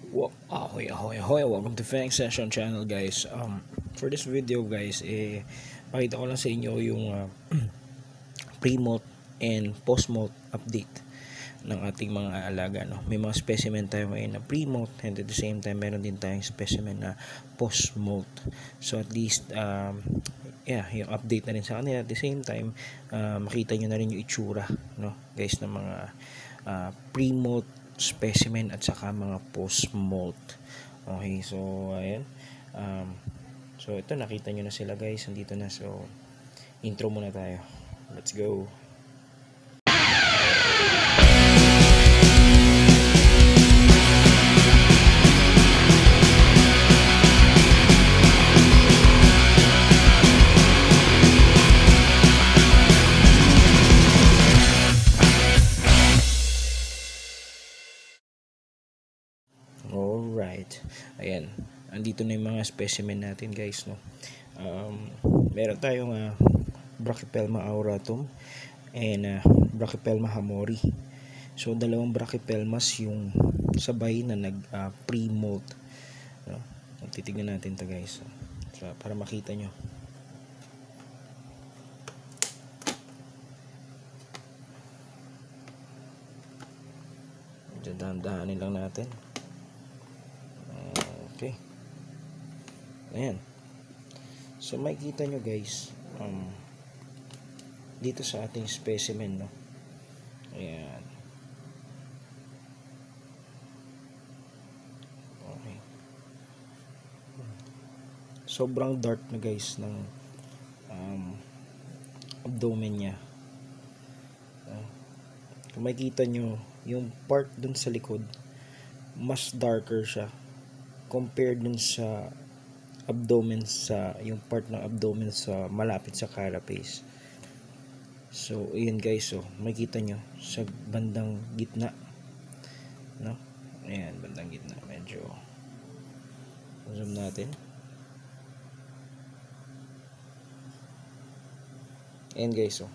Ahoy, ahoy, ahoy! Welcome to Fang Session Channel, guys. For this video, guys, pakita ko lang sa inyo yung pre-molt and post-molt update ng ating mga alaga. No? May mga specimen tayo ngayon na pre-molt, and at the same time, meron din tayong specimen na post-molt. So at least, yung update na rin sa kanila. At the same time, makita nyo na rin yung itsura, no, guys, ng mga pre-molt specimen at saka mga post-molt. Okay, so ayan. So ito, nakita nyo na sila, guys. Nandito na. So intro muna tayo. Let's go. Alright. Ayan. Andito na yung mga specimen natin, guys, no. Meron tayong Brachypelma auratum and Brachypelma hamori. So dalawang Brachypelmas yung sabay na nag pre-molt. No? Titignan natin 'to, guys. So, para makita nyo. Dahan-dahanin lang natin. Okay. Ayan. So makikita nyo, guys, dito sa ating specimen, no. Ayan. Okay. Sobrang dark na, guys, ng abdomen niya. Kung makikita nyo yung part dun sa likod, mas darker siya compared dun sa abdomen, sa yung part ng abdomen sa malapit sa carapace. So ayan, guys, so makikita nyo sa bandang gitna, no? Ayan, bandang gitna, medyo zoom natin. Ayan, guys,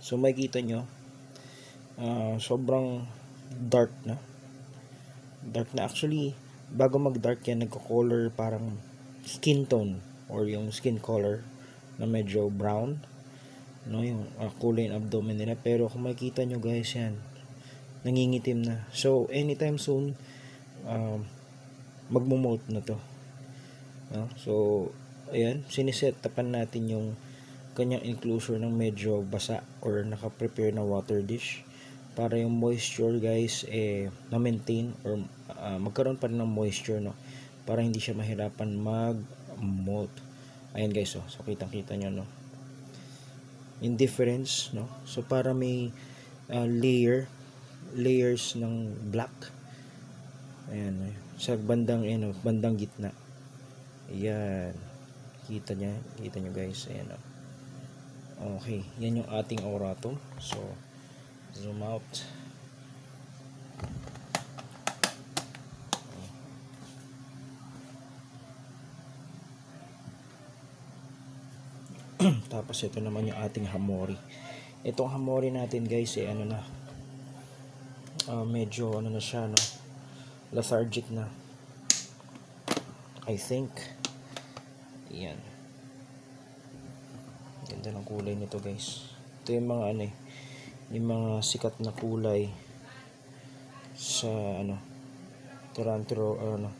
so makikita nyo sobrang dark na actually. Bago mag-dark yan, nagko-color parang skin tone or yung skin color na medyo brown, no, yung kulay ng abdomen nila. Pero kung makikita nyo, guys, yan, nangingitim na. So anytime soon, magmo-molt na to, no? So ayan, siniset tapan natin yung kanyang enclosure ng medyo basa or naka-prepare na water dish para yung moisture, guys, na-maintain or magkaroon pa rin ng moisture, no, para hindi siya mahirapan mag-molt. Ayan, guys, so kitang-kita nyo, no, in difference, no. So para may layers ng black. Ayan, sa bandang bandang gitna. Ayan, kita nyo, guys. Ayan, no. Okay, yan yung ating auratum. So zoom out. Tapos ito naman yung ating hamori. Itong hamori natin, guys, medyo na siya, no, lethargic na, I think. Yan, ganda ng kulay nito, guys. Ito yung mga yung mga sikat na kulay sa tarantula,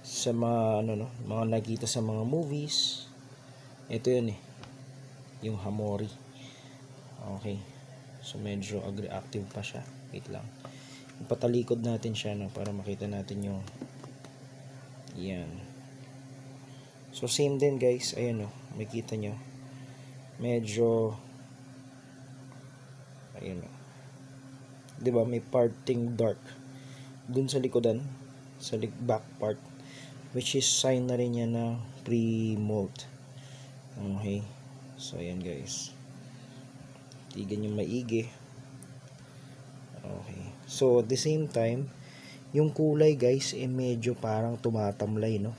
sa mga mga nakita sa mga movies. Ito yun, yung hamori. Okay, so medyo agri-active pa siya. Wait lang, ipatalikod natin siya, no, para makita natin yung yan. So same din, guys. Ayan, no, makita nyo medyo, ayun, diba, may parting dark dun sa likodan, sa back part, which is sign na rin yan na pre-molt. Okay, so ayan, guys, tigan yung maigi. Okay, so at the same time, yung kulay, guys, medyo parang tumatamlay, no,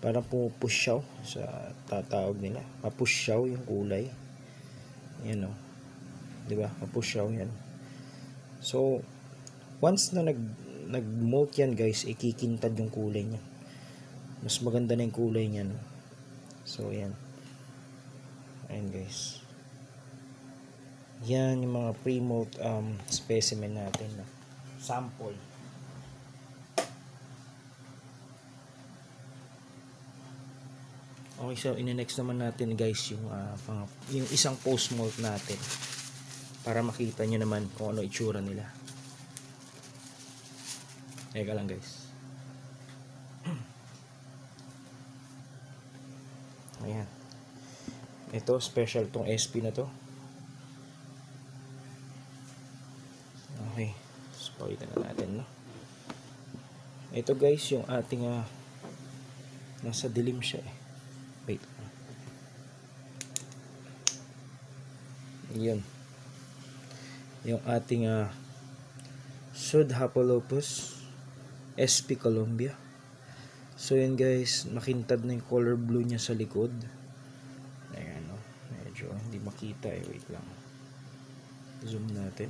parang pumupusyaw sa tatawag nila, mapusyaw yung kulay. Yan, di ba? Mapusyaw yan. So once na nag-molt yan guys, ikikintad yung kulay niya. Mas maganda na yung kulay niya, no? So yan. Ayan guys. Yan yung mga pre-molt specimen natin, no? Sample. Okay, so ine-next naman natin guys yung yung isang post-molt natin para makita nyo naman kung ano itsura nila. Teka lang guys. Ayan. Ito, special tong SP na to. Okay. So, pakita na natin, no? Ito guys, yung ating nasa dilim siya eh. Wait. Yun. Yung ating Pseudhapalopus SP Colombia. So yan guys, nakintad na yung color blue niya sa likod. Ayan, no? Medyo hindi makita eh. Wait lang. Zoom natin.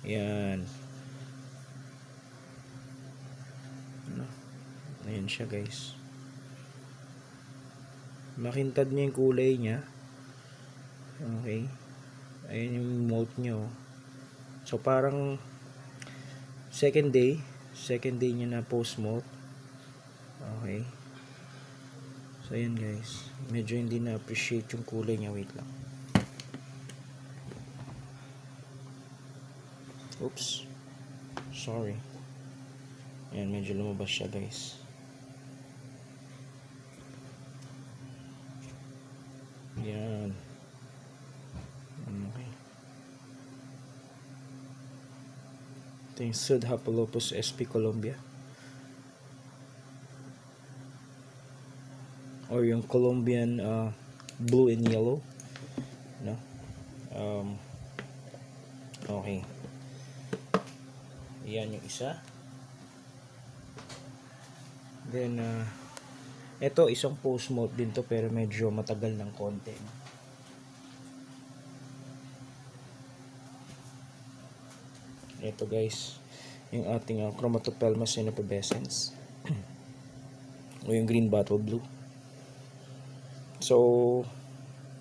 Yan. Ano? Ayan siya guys. Makintad niya yung kulay niya. Okay. Ayan yung molt niya. So parang second day niya na post molt. Okay. So ayan guys. Medyo hindi na appreciate yung kulay niya. Wait lang. Oops. Sorry. Ayan, medyo lumabas siya guys. Yan. Okay. Ito yung Pseudhapalopus SP Colombia. Or yung Colombian blue and yellow. No? Okay. Yan yung isa. Then, ito, isang post molt din to pero medyo matagal ng konti. Ito guys, yung ating Chromatopelma Cinepubescens o yung green bottle blue. So,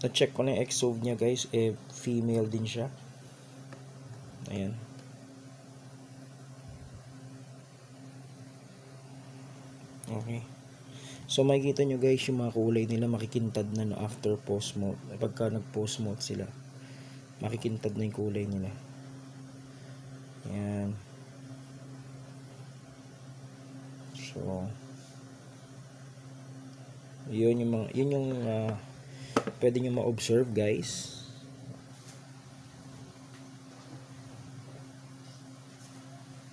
na-check ko na yung exove niya guys, female din siya. Ayan. Okay. So makikita nyo guys yung mga kulay nila makikintad na no, after post molt. Pagka nag post molt sila, makikintad na yung kulay nila. Yan. So yun yung pwede nyo ma-observe guys.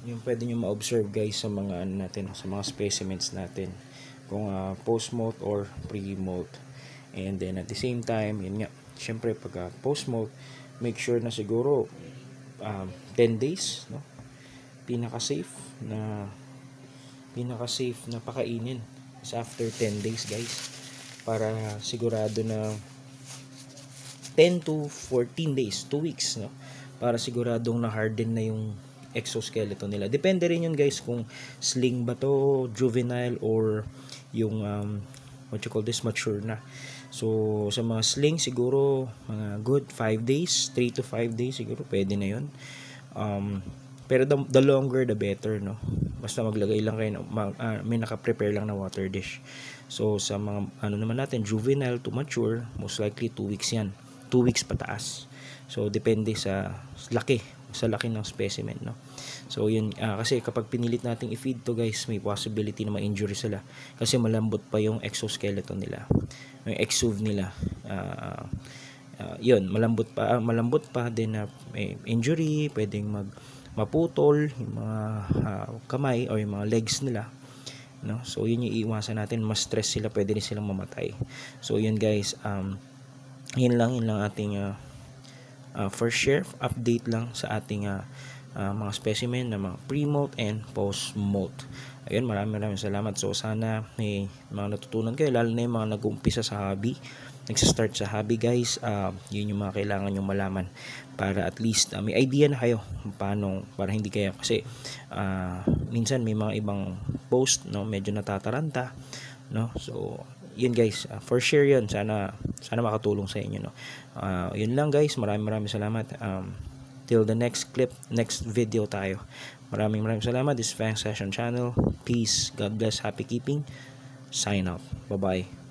Yung pwede nyo ma-observe guys sa mga natin, sa mga specimens natin, kung post molt or pre molt. And then at the same time, yun nga, syempre pag post molt, make sure na siguro 10 days, no? Pinaka safe na pakainin is after 10 days guys, para sigurado na 10 to 14 days, 2 weeks, no? Para siguradong na harden na yung exoskeleton nila. Depende rin yun guys kung sling ba to, juvenile, or yung what you call this, mature na. So sa mga sling siguro mga good 5 days, 3 to 5 days siguro pwede na yun. Pero the longer the better, no? Basta maglagay lang kayo may naka-prepare lang na water dish. So sa mga naman natin, juvenile to mature, most likely 2 weeks yan, 2 weeks pataas. So depende sa laki ng specimen, no? So yun, kasi kapag pinilit nating i-feed to guys, may possibility na ma-injury sila kasi malambot pa yung exoskeleton nila, yung exove nila. Yun, malambot pa din na may injury, pwedeng maputol yung mga kamay o yung mga legs nila, no? So yun yung iiwasan natin, mas stress sila, pwede rin silang mamatay. So yun guys, yun lang ating first share update lang sa ating mga specimen na mga pre-molt and post-molt. Ayun, maraming salamat. So sana may mga natutunan kayo, lalo na yung mga nag-uumpisa sa hobby nagsistart sa hobby guys, yun yung mga kailangan nyo malaman para at least may idea na kayo paano, para hindi kayo kasi minsan may mga ibang post, no, medyo natataranta, no. So yun guys, for sure yun, sana makatulong sa inyo, no. Yun lang guys, maraming salamat. Till the next video tayo. Maraming salamat. This is Fang Session Channel. Peace, God bless, happy keeping. Sign out. Bye bye.